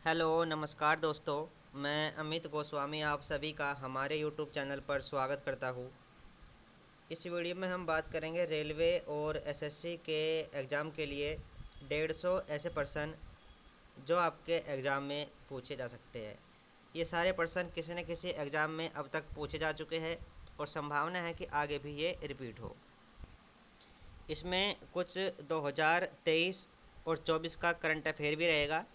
Hello नमस्कार दोस्तों। मैं अमित गोस्वामी आप सभी का हमारे यूट्यूब चैनल पर स्वागत करता हूँ। इस वीडियो में हम बात करेंगे रेलवे और एसएससी के एग्ज़ाम के लिए 150 ऐसे प्रश्न जो आपके एग्ज़ाम में पूछे जा सकते हैं। ये सारे प्रश्न किसी न किसी एग्ज़ाम में अब तक पूछे जा चुके हैं और संभावना है कि आगे भी ये रिपीट हो। इसमें कुछ 2023 और 24 का करंट अफेयर भी रहेगा।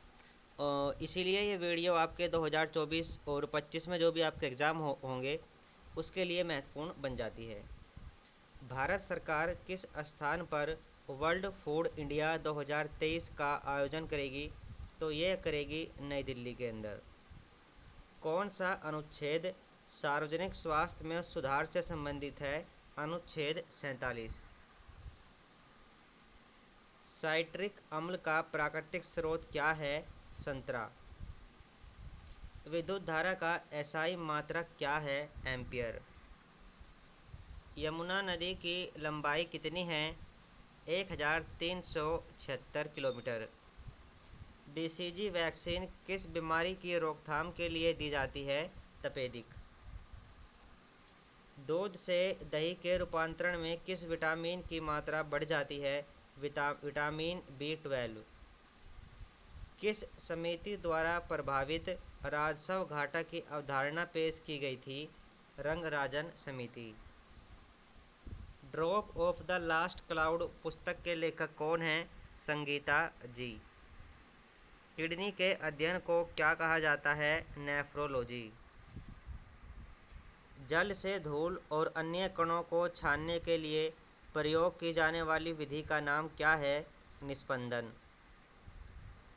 इसीलिए ये वीडियो आपके 2024 और 25 में जो भी आपके एग्ज़ाम होंगे उसके लिए महत्वपूर्ण बन जाती है। भारत सरकार किस स्थान पर वर्ल्ड फूड इंडिया 2023 का आयोजन करेगी? तो ये करेगी नई दिल्ली के अंदर। कौन सा अनुच्छेद सार्वजनिक स्वास्थ्य में सुधार से संबंधित है? अनुच्छेद 47। साइट्रिक अम्ल का प्राकृतिक स्रोत क्या है? संतरा। विद्युत धारा का एसआई मात्रक क्या है? एम्पियर। यमुना नदी की लंबाई कितनी है? 1376 किलोमीटर। बीसीजी वैक्सीन किस बीमारी की रोकथाम के लिए दी जाती है? तपेदिक। दूध से दही के रूपांतरण में किस विटामिन की मात्रा बढ़ जाती है? Vitamin B12। किस समिति द्वारा प्रभावित राजस्व घाटा की अवधारणा पेश की गई थी? रंगराजन समिति। Drop of the last cloud पुस्तक के लेखक कौन हैं? संगीता जी। किडनी के अध्ययन को क्या कहा जाता है? नेफ्रोलॉजी। जल से धूल और अन्य कणों को छानने के लिए प्रयोग की जाने वाली विधि का नाम क्या है? निस्पंदन।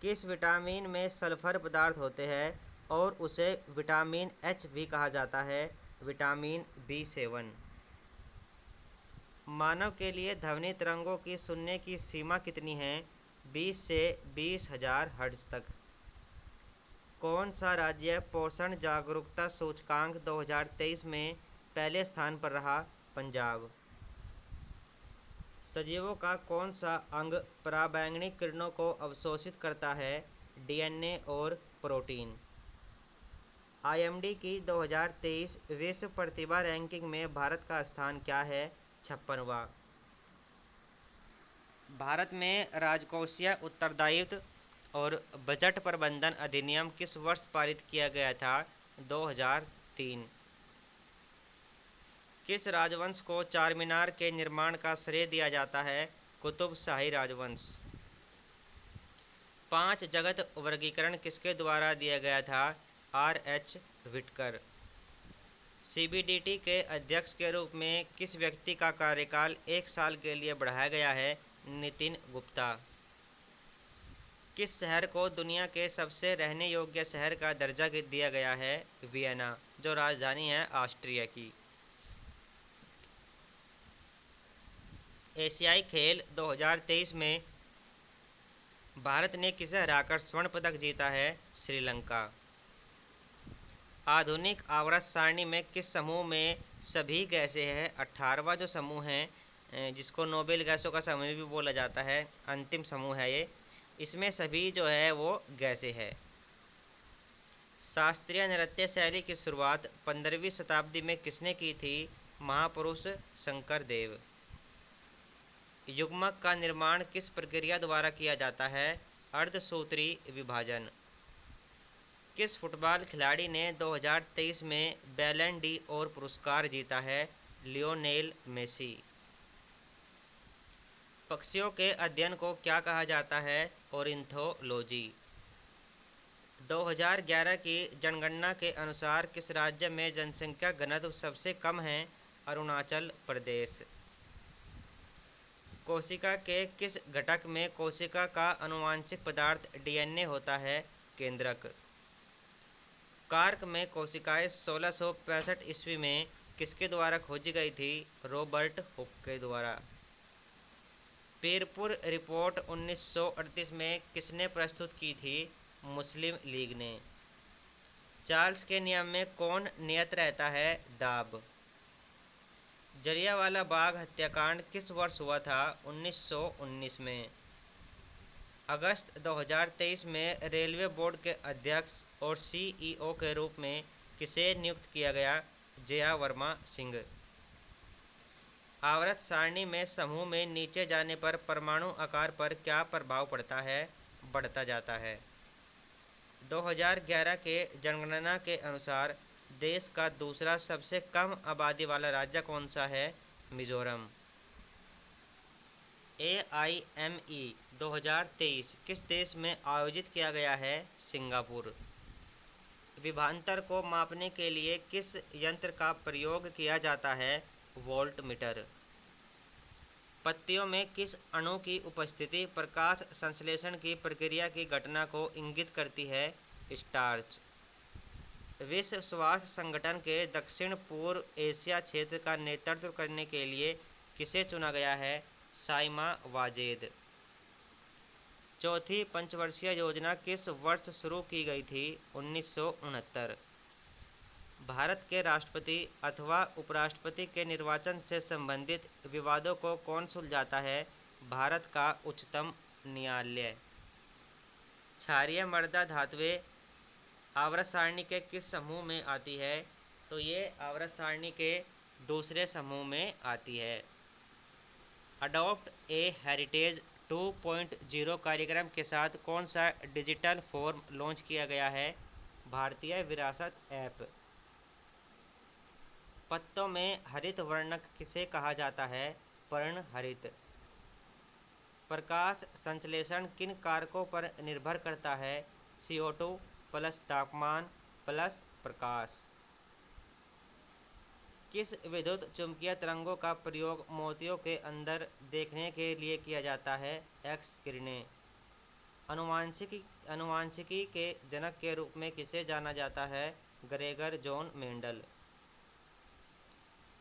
किस विटामिन में सल्फर पदार्थ होते हैं और उसे विटामिन H भी कहा जाता है? Vitamin B7। मानव के लिए ध्वनि तरंगों की सुनने की सीमा कितनी है? 20 से 20,000 हर्ट्ज तक। कौन सा राज्य पोषण जागरूकता सूचकांक 2023 में पहले स्थान पर रहा? पंजाब। सजीवों का कौन सा अंग पराबैंगनी किरणों को अवशोषित करता है? डीएनए और प्रोटीन। आईएमडी की 2023 विश्व प्रतिभा रैंकिंग में भारत का स्थान क्या है? 56वां। भारत में राजकोषीय उत्तरदायित्व और बजट प्रबंधन अधिनियम किस वर्ष पारित किया गया था? 2003। किस राजवंश को चार मीनार के निर्माण का श्रेय दिया जाता है? कुतुब शाही राजवंश। 5 जगत वर्गीकरण किसके द्वारा दिया गया था? R.H. विटकर। सीबीडीटी के अध्यक्ष के रूप में किस व्यक्ति का कार्यकाल 1 साल के लिए बढ़ाया गया है? नितिन गुप्ता। किस शहर को दुनिया के सबसे रहने योग्य शहर का दर्जा दिया गया है? वियना, जो राजधानी है ऑस्ट्रिया की। एशियाई खेल 2023 में भारत ने किसे हराकर स्वर्ण पदक जीता है? श्रीलंका। आधुनिक आवर्त सारणी में किस समूह में सभी गैसें हैं? 18वां जो समूह है जिसको नोबेल गैसों का समूह भी बोला जाता है, अंतिम समूह है ये। इसमें सभी जो है वो गैसें हैं। शास्त्रीय नृत्य शैली की शुरुआत 15वीं शताब्दी में किसने की थी? महापुरुष शंकर देव। युग्मक का निर्माण किस प्रक्रिया द्वारा किया जाता है? अर्धसूत्री विभाजन। किस फुटबॉल खिलाड़ी ने 2023 में बैलन डी और पुरस्कार जीता है? Lionel Messi. पक्षियों के अध्ययन को क्या कहा जाता है? ऑर्निथोलॉजी। 2011 की जनगणना के अनुसार किस राज्य में जनसंख्या घनत्व सबसे कम है? अरुणाचल प्रदेश। कोशिका के किस घटक में कोशिका का आनुवंशिक पदार्थ डीएनए होता है? केंद्रक। कार्क में कोशिकाएं 1665 ईस्वी में किसके द्वारा खोजी गई थी? रॉबर्ट हुक के द्वारा। पीरपुर रिपोर्ट 1938 में किसने प्रस्तुत की थी? मुस्लिम लीग ने। चार्ल्स के नियम में कौन नियत रहता है? दाब। जलियांवाला बाग हत्याकांड किस वर्ष हुआ था? 1919 में। अगस्त 2023 में रेलवे बोर्ड के अध्यक्ष और सीईओ के रूप में किसे नियुक्त किया गया? जया वर्मा सिंह। आवर्त सारणी में समूह में नीचे जाने पर परमाणु आकार पर क्या प्रभाव पड़ता है? बढ़ता जाता है। 2011 के जनगणना के अनुसार देश का दूसरा सबसे कम आबादी वाला राज्य कौन सा है? मिजोरम। AIME 2023 किस देश में आयोजित किया गया है? सिंगापुर। विभवांतर को मापने के लिए किस यंत्र का प्रयोग किया जाता है? वोल्टमीटर। पत्तियों में किस अणु की उपस्थिति प्रकाश संश्लेषण की प्रक्रिया की घटना को इंगित करती है? स्टार्च। विश्व स्वास्थ्य संगठन के दक्षिण पूर्व एशिया क्षेत्र का नेतृत्व करने के लिए किसे चुना गया है? साइमा वाजेद। चौथी पंचवर्षीय योजना किस वर्ष शुरू की गई थी? 1969। भारत के राष्ट्रपति अथवा उपराष्ट्रपति के निर्वाचन से संबंधित विवादों को कौन सुलझाता है? भारत का उच्चतम न्यायालय। क्षारीय मृदा धातुएं आवर्त सारणी के किस समूह में आती है? तो ये आवर्त सारणी के दूसरे समूह में आती है। अडॉप्ट ए हेरिटेज 2.0 कार्यक्रम के साथ कौन सा डिजिटल फॉर्म लॉन्च किया गया है? भारतीय विरासत ऐप। पत्तों में हरित वर्णक किसे कहा जाता है? पर्णहरित। प्रकाश संश्लेषण किन कारकों पर निर्भर करता है? CO2 प्लस तापमान प्लस प्रकाश। किस विद्युत चुम्बकीय तरंगों का प्रयोग मोतियों के अंदर देखने के लिए किया जाता है? एक्स किरणें। अनुवांशिकी के जनक के रूप में किसे जाना जाता है? Gregor John Mendel.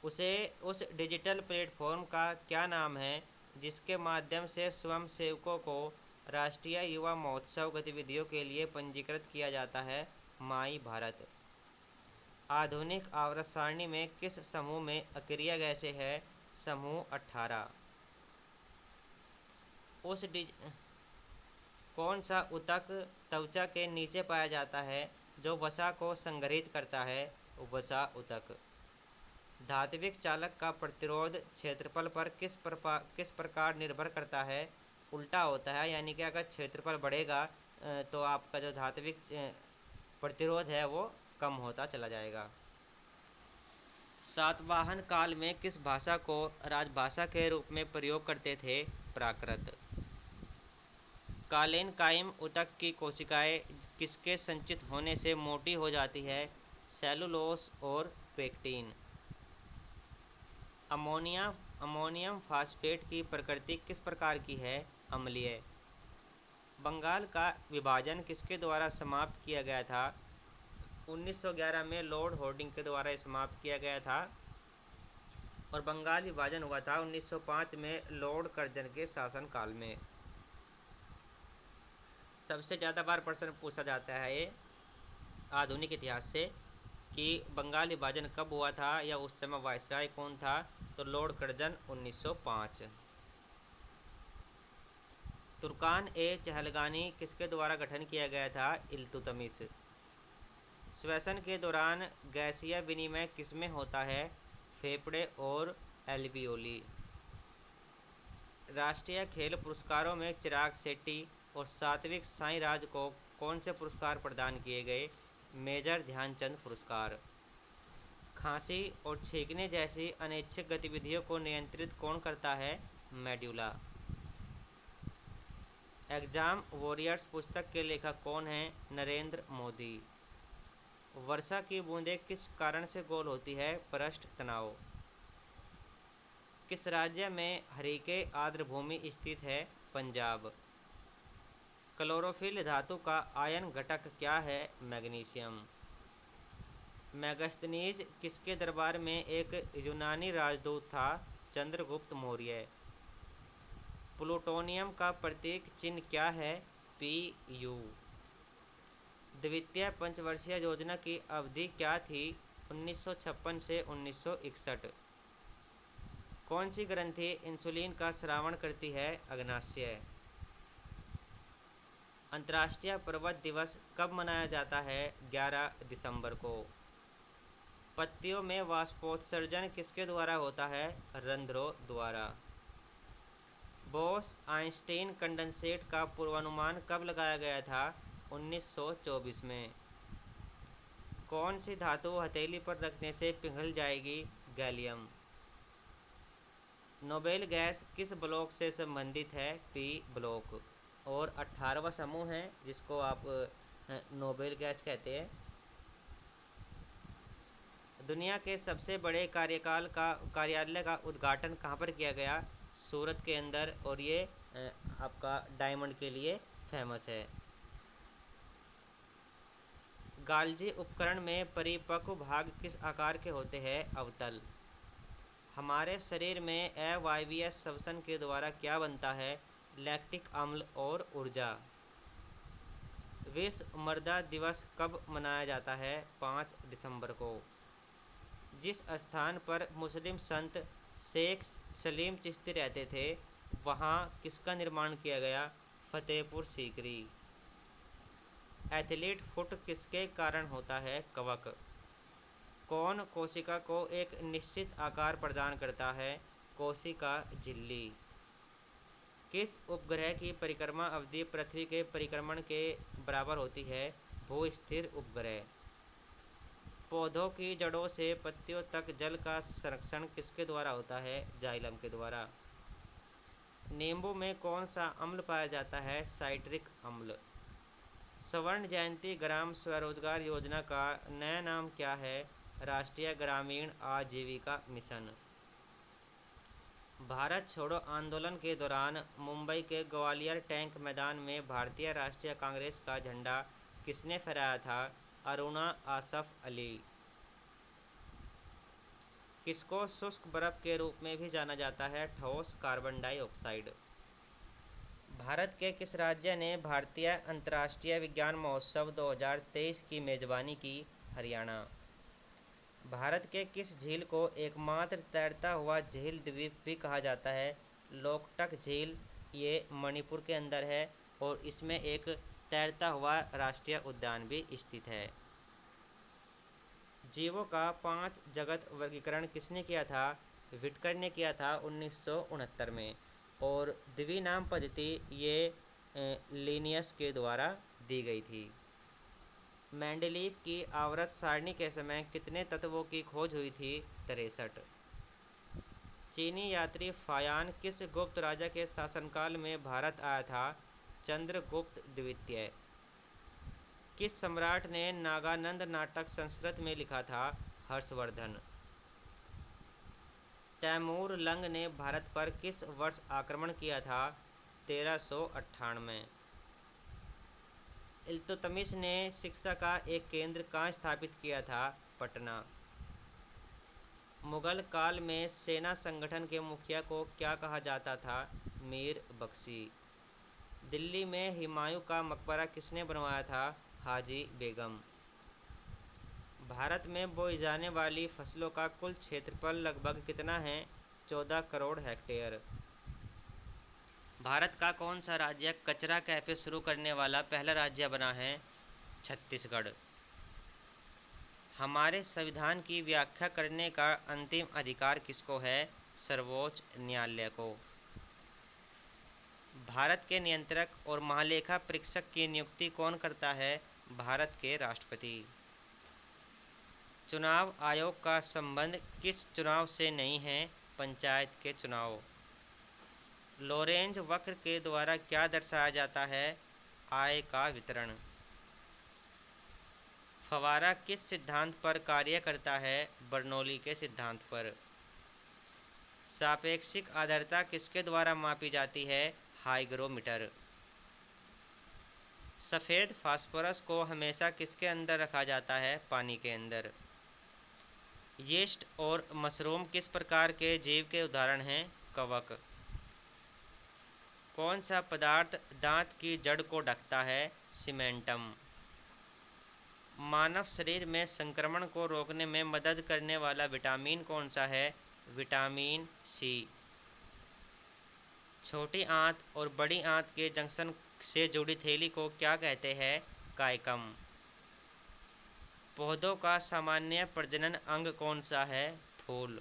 उस डिजिटल प्लेटफॉर्म का क्या नाम है जिसके माध्यम से स्वयंसेवकों को राष्ट्रीय युवा महोत्सव गतिविधियों के लिए पंजीकृत किया जाता है? माई भारत। आधुनिक आवर्त सारणी में किस समूह में अक्रिय गैसें है? समूह 18। कौन सा ऊतक त्वचा के नीचे पाया जाता है जो वसा को संग्रहित करता है? वसा ऊतक। धात्विक चालक का प्रतिरोध क्षेत्रफल पर किस प्रकार निर्भर करता है? उल्टा होता है, यानी कि अगर क्षेत्रफल बढ़ेगा तो आपका जो धात्विक प्रतिरोध है वो कम होता चला जाएगा। सातवाहन काल में किस भाषा को राजभाषा के रूप में प्रयोग करते थे? प्राकृत। कालीन कायम ऊतक की कोशिकाएं किसके संचित होने से मोटी हो जाती है? सेलुलोस और पेक्टिन। अमोनियम फास्फेट की प्रकृति किस प्रकार की है? अम्लीय। बंगाल का विभाजन किसके द्वारा समाप्त किया गया था? 1911 में लॉर्ड हॉर्डिंग के द्वारा समाप्त किया गया था और बंगाल विभाजन हुआ था 1905 में लॉर्ड कर्जन के शासनकाल में। सबसे ज़्यादा बार प्रश्न पूछा जाता है ये आधुनिक इतिहास से कि बंगाल विभाजन कब हुआ था या उस समय वायसराय कौन था? तो लॉर्ड कर्जन 1905। तुर्कान ए चहलगानी किसके द्वारा गठन किया गया था? इल्तुतमिश। श्वसन के दौरान गैसीय विनिमय किसमें होता है? फेफड़े और एल्वियोली। राष्ट्रीय खेल पुरस्कारों में चिराग शेट्टी और सात्विक साईराज को कौन से पुरस्कार प्रदान किए गए? मेजर ध्यानचंद पुरस्कार। खांसी और छींकने जैसी अनैच्छिक गतिविधियों को नियंत्रित कौन करता है? मेड्यूला। एग्जाम वॉरियर्स पुस्तक के लेखक कौन हैं? नरेंद्र मोदी। वर्षा की बूंदें किस कारण से गोल होती है? पृष्ठ तनाव। किस राज्य में हरीके आर्द्र भूमि स्थित है? पंजाब। क्लोरोफिल धातु का आयन घटक क्या है? मैग्नीशियम। मैगस्थनीज किसके दरबार में एक यूनानी राजदूत था? चंद्रगुप्त मौर्य। प्लूटोनियम का प्रतीक चिन्ह क्या है? Pu। द्वितीय पंचवर्षीय योजना की अवधि क्या थी? 1956 से 1961। कौन सी ग्रंथि इंसुलिन का स्रावण करती है? अग्नाशय। अंतर्राष्ट्रीय पर्वत दिवस कब मनाया जाता है? 11 दिसंबर को। पत्तियों में वाष्पोत्सर्जन किसके द्वारा होता है? रंध्रों द्वारा। बोस आइंस्टीन कंडेंसेट का पूर्वानुमान कब लगाया गया था? 1924 में। कौन सी धातु हथेली पर रखने से पिघल जाएगी? गैलियम। नोबेल गैस किस ब्लॉक से संबंधित है? P block. और 18वां समूह है जिसको आप नोबेल गैस कहते हैं। दुनिया के सबसे बड़े कार्यालय का उद्घाटन कहाँ पर किया गया? सूरत के अंदर, और ये आपका डायमंड के लिए फेमस है। गाल्जी उपकरण में परिपक्व भाग किस आकार के होते हैं? अवतल। हमारे शरीर में अवायवीय श्वसन के द्वारा क्या बनता है? लैक्टिक अम्ल और ऊर्जा। विश्व मृदा दिवस कब मनाया जाता है? 5 दिसंबर को। जिस स्थान पर मुस्लिम संत शेख सलीम चिश्ती रहते थे वहाँ किसका निर्माण किया गया? फतेहपुर सीकरी। एथलीट फुट किसके कारण होता है? कवक। कौन कोशिका को एक निश्चित आकार प्रदान करता है? कोशिका झिल्ली। किस उपग्रह की परिक्रमा अवधि पृथ्वी के परिक्रमण के बराबर होती है? भू-स्थिर उपग्रह। पौधों की जड़ों से पत्तियों तक जल का संरक्षण किसके द्वारा होता है? जाइलम के द्वारा। नींबू में कौन सा अम्ल पाया जाता है? साइट्रिक अम्ल। स्वर्ण जयंती ग्राम स्वरोजगार योजना का नया नाम क्या है? राष्ट्रीय ग्रामीण आजीविका मिशन। भारत छोड़ो आंदोलन के दौरान मुंबई के ग्वालियर टैंक मैदान में भारतीय राष्ट्रीय कांग्रेस का झंडा किसने फहराया था? अरुणा आसफ अली। किसको शुष्क बर्फ के रूप में भी जाना जाता है? ठोस कार्बन डाइऑक्साइड। भारत के किस राज्य ने भारतीय अंतर्राष्ट्रीय विज्ञान महोत्सव 2023 की मेजबानी की? हरियाणा। भारत के किस झील को एकमात्र तैरता हुआ झील द्वीप भी कहा जाता है? लोकटक झील। ये मणिपुर के अंदर है और इसमें एक तैरता हुआ राष्ट्रीय उद्यान भी स्थित है। जीवों का 5 जगत वर्गीकरण किसने किया था? विटकर ने किया था 1969 में। और द्विनाम पद्धति ये लिनियस के द्वारा दी गई थी। मेंडेलीव की आवर्त सारणी के समय कितने तत्वों की खोज हुई थी? 63। चीनी यात्री फायान किस गुप्त राजा के शासनकाल में भारत आया था? चंद्रगुप्त द्वितीय। किस सम्राट ने नागानंद नाटक संस्कृत में लिखा था? हर्षवर्धन। तैमूर लंग ने भारत पर किस वर्ष आक्रमण किया था? 1398। इल्तुतमिश ने शिक्षा का एक केंद्र कहाँ स्थापित किया था? पटना। मुगल काल में सेना संगठन के मुखिया को क्या कहा जाता था? मीर बख्शी। दिल्ली में हुमायूं का मकबरा किसने बनवाया था? हाजी बेगम। भारत में बोई जाने वाली फसलों का कुल क्षेत्रफल लगभग कितना है? 14 करोड़ हेक्टेयर। भारत का कौन सा राज्य कचरा कैफे शुरू करने वाला पहला राज्य बना है? छत्तीसगढ़। हमारे संविधान की व्याख्या करने का अंतिम अधिकार किसको है? सर्वोच्च न्यायालय को। भारत के नियंत्रक और महालेखा परीक्षक की नियुक्ति कौन करता है? भारत के राष्ट्रपति। चुनाव आयोग का संबंध किस चुनाव से नहीं है? पंचायत के चुनाव। लोरेंज वक्र के द्वारा क्या दर्शाया जाता है? आय का वितरण। फव्वारा किस सिद्धांत पर कार्य करता है? बर्नौली के सिद्धांत पर। सापेक्षिक आर्द्रता किसके द्वारा मापी जाती है? हाइग्रोमीटर। सफ़ेद फास्फोरस को हमेशा किसके अंदर रखा जाता है? पानी के अंदर। यीस्ट और मशरूम किस प्रकार के जीव के उदाहरण हैं? कवक। कौन सा पदार्थ दांत की जड़ को ढकता है? सीमेंटम। मानव शरीर में संक्रमण को रोकने में मदद करने वाला विटामिन कौन सा है? Vitamin C. छोटी आंत और बड़ी आंत के जंक्शन से जुड़ी थैली को क्या कहते हैं? कायकम। पौधों का सामान्य प्रजनन अंग कौन सा है? फूल।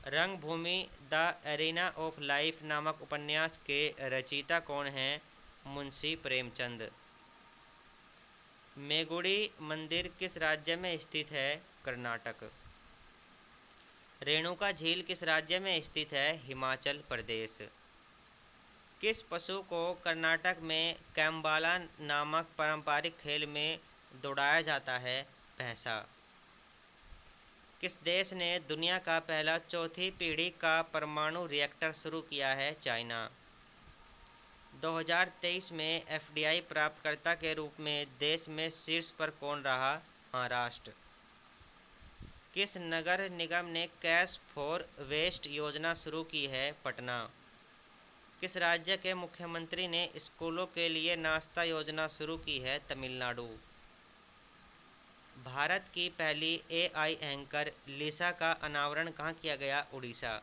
रंगभूमि द एरिना ऑफ लाइफ नामक उपन्यास के रचयिता कौन हैं? मुंशी प्रेमचंद। मेगुड़ी मंदिर किस राज्य में स्थित है? कर्नाटक। रेणुका झील किस राज्य में स्थित है? हिमाचल प्रदेश। किस पशु को कर्नाटक में कैम्बाला नामक पारंपरिक खेल में दौड़ाया जाता है? भैंसा। किस देश ने दुनिया का पहला चौथी पीढ़ी का परमाणु रिएक्टर शुरू किया है? चाइना। 2023 में एफडीआई प्राप्तकर्ता के रूप में देश में शीर्ष पर कौन रहा? महाराष्ट्र। किस नगर निगम ने कैश फॉर वेस्ट योजना शुरू की है? पटना। किस राज्य के मुख्यमंत्री ने स्कूलों के लिए नाश्ता योजना शुरू की है? तमिलनाडु। भारत की पहली एआई एंकर लिसा का अनावरण कहाँ किया गया? उड़ीसा।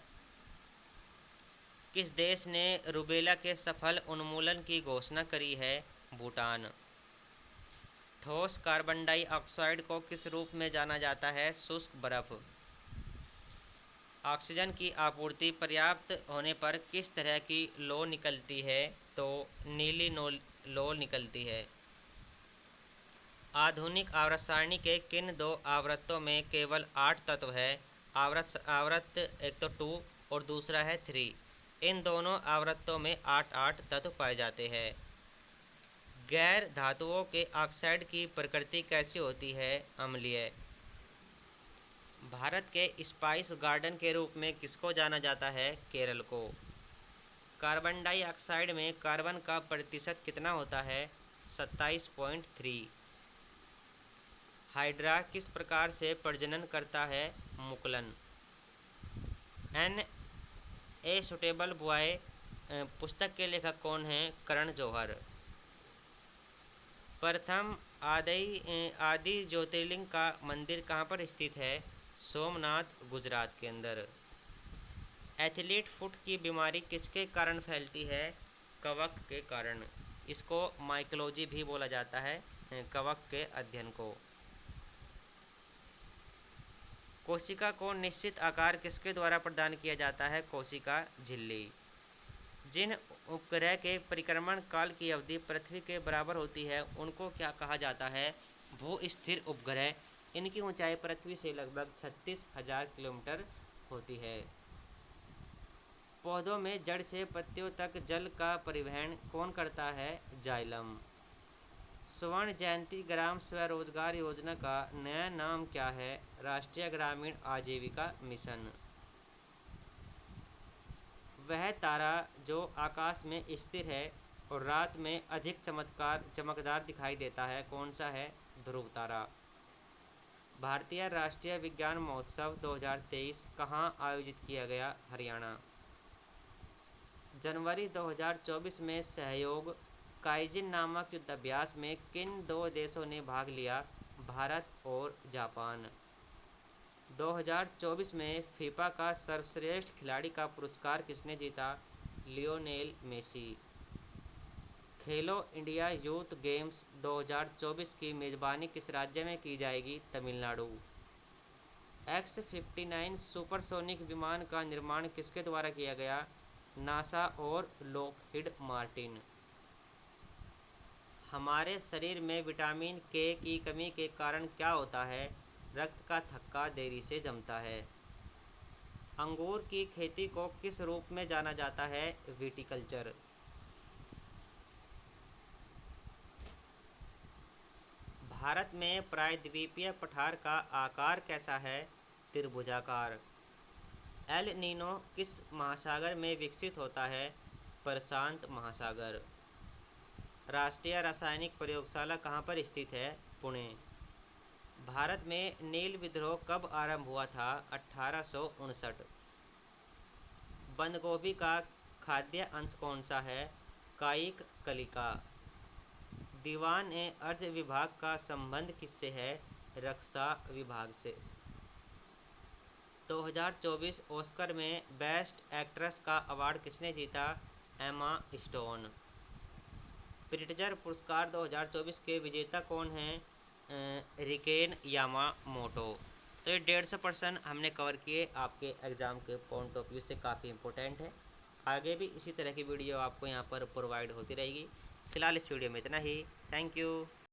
किस देश ने रूबेला के सफल उन्मूलन की घोषणा करी है? भूटान। ठोस कार्बन डाइऑक्साइड को किस रूप में जाना जाता है? शुष्क बर्फ। ऑक्सीजन की आपूर्ति पर्याप्त होने पर किस तरह की लौ निकलती है? तो नीली लौ निकलती है। आधुनिक आवर्त सारणी के किन दो आवर्तों में केवल 8 तत्व है? आवर्त एक तो 2 और दूसरा है 3। इन दोनों आवर्तों में 8 तत्व पाए जाते हैं। गैर धातुओं के ऑक्साइड की प्रकृति कैसी होती है? अम्लीय। भारत के स्पाइस गार्डन के रूप में किसको जाना जाता है? केरल को। कार्बन डाइऑक्साइड में कार्बन का प्रतिशत कितना होता है? 27.3। हाइड्रा किस प्रकार से प्रजनन करता है? मुकुलन। एन ए सुटेबल बॉय पुस्तक के लेखक कौन हैं? करण जौहर। प्रथम आदि ज्योतिर्लिंग का मंदिर कहाँ पर स्थित है? सोमनाथ, गुजरात के अंदर। एथलीट फुट की बीमारी किसके कारण फैलती है? कवक के कारण। इसको माइकोलॉजी भी बोला जाता है, कवक के अध्ययन को। कोशिका को निश्चित आकार किसके द्वारा प्रदान किया जाता है? कोशिका झिल्ली। जिन उपग्रह के परिक्रमण काल की अवधि पृथ्वी के बराबर होती है उनको क्या कहा जाता है? भू स्थिर उपग्रह। इनकी ऊंचाई पृथ्वी से लगभग 36,000 किलोमीटर होती है। पौधों में जड़ से पत्तियों तक जल का परिवहन कौन करता है? जाइलम। स्वर्ण जयंती ग्राम स्वरोजगार योजना का नया नाम क्या है? राष्ट्रीय ग्रामीण आजीविका मिशन। वह तारा जो आकाश में स्थिर है और रात में अधिक चमकदार दिखाई देता है, कौन सा है? ध्रुव तारा। भारतीय राष्ट्रीय विज्ञान महोत्सव 2023 कहाँ आयोजित किया गया? हरियाणा। जनवरी 2024 में सहयोग काइजिन नामक युद्धाभ्यास में किन दो देशों ने भाग लिया? भारत और जापान। 2024 में फीफा का सर्वश्रेष्ठ खिलाड़ी का पुरस्कार किसने जीता? Lionel Messi. Khelo India Youth Games 2024 की मेजबानी किस राज्य में की जाएगी? तमिलनाडु। X-59 सुपरसोनिक विमान का निर्माण किसके द्वारा किया गया? नासा और लॉकहीड मार्टिन। हमारे शरीर में विटामिन के की कमी के कारण क्या होता है? रक्त का थक्का देरी से जमता है। अंगूर की खेती को किस रूप में जाना जाता है? विटिकल्चर। भारत में प्रायद्वीपीय पठार का आकार कैसा है? त्रिभुजाकार। एल नीनो किस महासागर में विकसित होता है? प्रशांत महासागर। राष्ट्रीय रासायनिक प्रयोगशाला कहाँ पर स्थित है? पुणे। भारत में नील विद्रोह कब आरंभ हुआ था? 1859। बंद गोभी का खाद्य अंश कौन सा है? कायिक कलिका। दीवान ए अर्ध विभाग का संबंध किससे है? रक्षा विभाग से। 2024 ऑस्कर में बेस्ट एक्ट्रेस का अवार्ड किसने जीता? Emma Stone. प्रिट्जर पुरस्कार 2024 के विजेता कौन हैं? RIKEN Yamamoto. तो ये 150 प्रश्न हमने कवर किए, आपके एग्ज़ाम के पॉइंट ऑफ व्यू से काफ़ी इंपॉर्टेंट है। आगे भी इसी तरह की वीडियो आपको यहाँ पर प्रोवाइड होती रहेगी। फिलहाल इस वीडियो में इतना ही। Thank you.